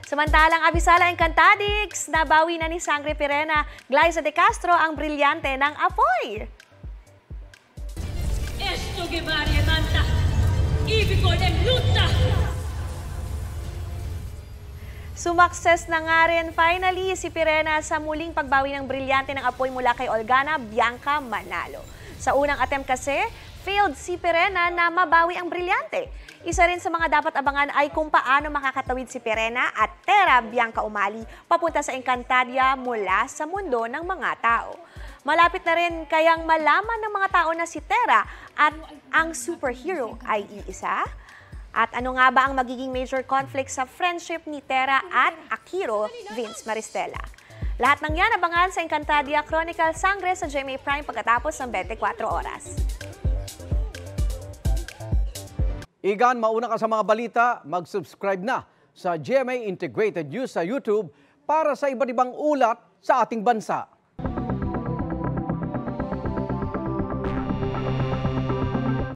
Samantalang Abisala Encantadix, nabawi na ni Sangre Pirena, Glyza De Castro ang brilyante ng apoy. Esto que varia manta, ibig ko ng luta! Sumakses na nga rin finally si Pirena sa muling pagbawi ng brilyante ng apoy mula kay Olgana Bianca Manalo. Sa unang attempt kasi, failed si Pirena na mabawi ang brilyante. Isa rin sa mga dapat abangan ay kung paano makakatawid si Pirena at Tera Bianca Umali papunta sa Encantadia mula sa mundo ng mga tao. Malapit na rin kayang malaman ng mga tao na si Tera at ang superhero ay iisa? At ano nga ba ang magiging major conflict sa friendship ni Tera at Akiro Vince Maristella? Lahat ng yan abangan sa Encantadia Chronicle Sangre sa GMA Prime pagkatapos ng 24 oras. Igan, mauna ka sa mga balita, mag-subscribe na sa GMA Integrated News sa YouTube para sa iba't ibang ulat sa ating bansa.